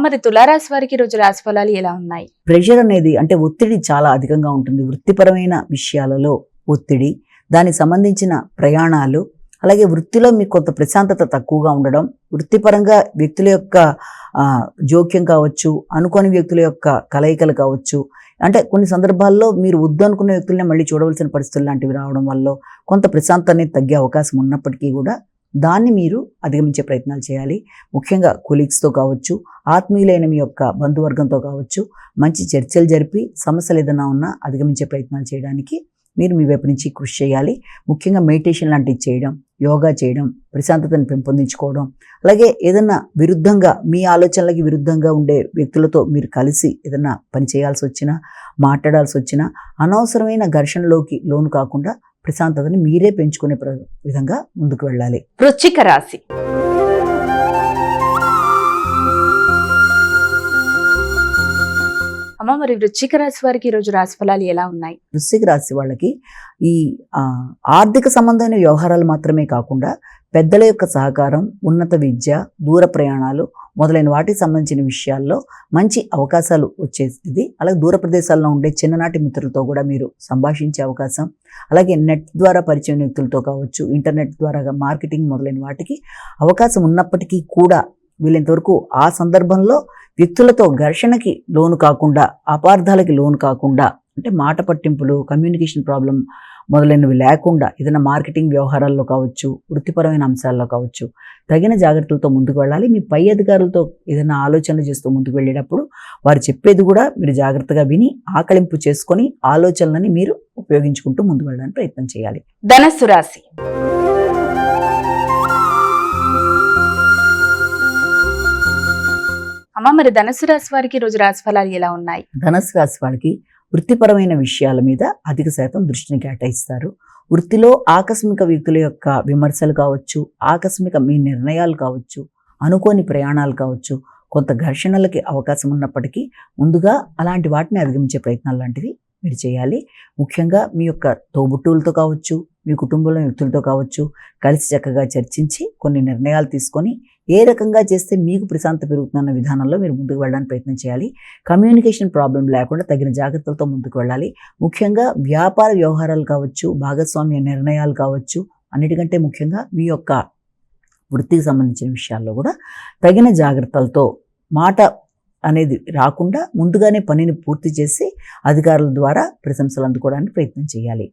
మరి తులారాశి వారికి ఈ రోజు రాశి ఫలాలు ఎలా ఉన్నాయి? ప్రెషర్ అనేది అంటే ఒత్తిడి చాలా అధికంగా ఉంటుంది. వృత్తిపరమైన విషయాలలో ఒత్తిడి, దానికి సంబంధించిన ప్రయాణాలు, అలాగే వృత్తిలో మీకు కొంత ప్రశాంతత తక్కువగా ఉండడం, వృత్తిపరంగా వ్యక్తుల యొక్క జోక్యం కావచ్చు, అనుకోని వ్యక్తుల యొక్క కలయికలు కావచ్చు, అంటే కొన్ని సందర్భాల్లో మీరు వద్దనుకున్న వ్యక్తులనే మళ్ళీ చూడవలసిన పరిస్థితులు లాంటివి రావడం వల్ల కొంత ప్రశాంతత అనేది తగ్గే అవకాశం ఉన్నప్పటికీ కూడా దాన్ని మీరు అధిగమించే ప్రయత్నాలు చేయాలి. ముఖ్యంగా కొలీగ్స్తో కావచ్చు, ఆత్మీయులైన మీ యొక్క బంధువర్గంతో కావచ్చు, మంచి చర్చలు జరిపి సమస్యలు ఏదైనా ఉన్నా అధిగమించే ప్రయత్నాలు చేయడానికి మీరు మీ వైపు నుంచి కృషి చేయాలి. ముఖ్యంగా మెడిటేషన్ లాంటివి చేయడం, యోగా చేయడం, ప్రశాంతతను పెంపొందించుకోవడం, అలాగే ఏదన్నా విరుద్ధంగా మీ ఆలోచనలకి విరుద్ధంగా ఉండే వ్యక్తులతో మీరు కలిసి ఏదన్నా పని చేయాల్సి వచ్చినా, మాట్లాడాల్సి వచ్చినా అనవసరమైన ఘర్షణలోకి లోను కాకుండా ప్రశాంతతని మీరే పెంచుకునే విధంగా ముందుకు వెళ్ళాలి. వృశ్చిక రాశి. మరి వృశ్చిక రాశి వారికి ఈ రోజు రాశి ఫలాలు ఎలా ఉన్నాయి? వృశ్చిక రాశి వాళ్ళకి ఈ ఆర్థిక సంబంధమైన వ్యవహారాలు మాత్రమే కాకుండా పెద్దల యొక్క సహకారం, ఉన్నత విద్య, దూర ప్రయాణాలు మొదలైన వాటికి సంబంధించిన విషయాల్లో మంచి అవకాశాలు వచ్చేది. అలాగే దూర ప్రదేశాల్లో ఉండే చిన్ననాటి మిత్రులతో కూడా మీరు సంభాషించే అవకాశం, అలాగే నెట్ ద్వారా పరిచయం వ్యక్తులతో కావచ్చు, ఇంటర్నెట్ ద్వారా మార్కెటింగ్ మొదలైన వాటికి అవకాశం ఉన్నప్పటికీ కూడా వీళ్ళంతవరకు ఆ సందర్భంలో వ్యక్తులతో ఘర్షణకి లోను కాకుండా, అపార్థాలకి లోను కాకుండా, అంటే మాట పట్టింపులు, కమ్యూనికేషన్ ప్రాబ్లం మొదలైనవి లేకుండా ఏదైనా మార్కెటింగ్ వ్యవహారాల్లో కావచ్చు, వృత్తిపరమైన అంశాల్లో కావచ్చు తగిన జాగ్రత్తలతో ముందుకు వెళ్ళాలి. మీ పై అధికారులతో ఏదైనా ఆలోచనలు చేస్తూ ముందుకు వెళ్ళేటప్పుడు వారు చెప్పేది కూడా మీరు జాగ్రత్తగా విని ఆకలింపు చేసుకొని ఆలోచనలని మీరు ఉపయోగించుకుంటూ ముందుకు వెళ్ళడానికి ప్రయత్నం చేయాలి. ధనస్సు రాశి. మరి ధనుసు రాశి వారికి ఈ రోజు రాశి ఫలాలు ఎలా ఉన్నాయి? ధనుసు రాశి వారికి వృత్తిపరమైన విషయాల మీద అధిక శాతం దృష్టిని కేటాయిస్తారు. వృత్తిలో ఆకస్మిక వ్యక్తుల యొక్క విమర్శలు కావచ్చు, ఆకస్మిక మీ నిర్ణయాలు కావచ్చు, అనుకోని ప్రయాణాలు కావచ్చు, కొంత ఘర్షణలకి అవకాశం ఉన్నప్పటికీ ముందుగా అలాంటి వాటిని అధిగమించే ప్రయత్నాలు లాంటివి మీరు చేయాలి. ముఖ్యంగా మీ యొక్క తోబుట్టువులతో కావచ్చు, మీ కుటుంబంలో వ్యక్తులతో కావచ్చు కలిసి చక్కగా చర్చించి కొన్ని నిర్ణయాలు తీసుకొని ఏ రకంగా చేస్తే మీకు ప్రశాంతత పెరుగుతుందన్న విధానంలో మీరు ముందుకు వెళ్ళడానికి ప్రయత్నం చేయాలి. కమ్యూనికేషన్ ప్రాబ్లం లేకుండా తగిన జాగ్రత్తలతో ముందుకు వెళ్ళాలి. ముఖ్యంగా వ్యాపార వ్యవహారాలు కావచ్చు, భాగస్వామ్య నిర్ణయాలు కావచ్చు, అన్నిటికంటే ముఖ్యంగా మీ యొక్క వృత్తికి సంబంధించిన విషయాల్లో కూడా తగిన జాగ్రత్తలతో మాట అనేది రాకుండా ముందుగానే పనిని పూర్తి చేసి అధికారుల ద్వారా ప్రశంసలు అందుకోవడానికి ప్రయత్నం చేయాలి.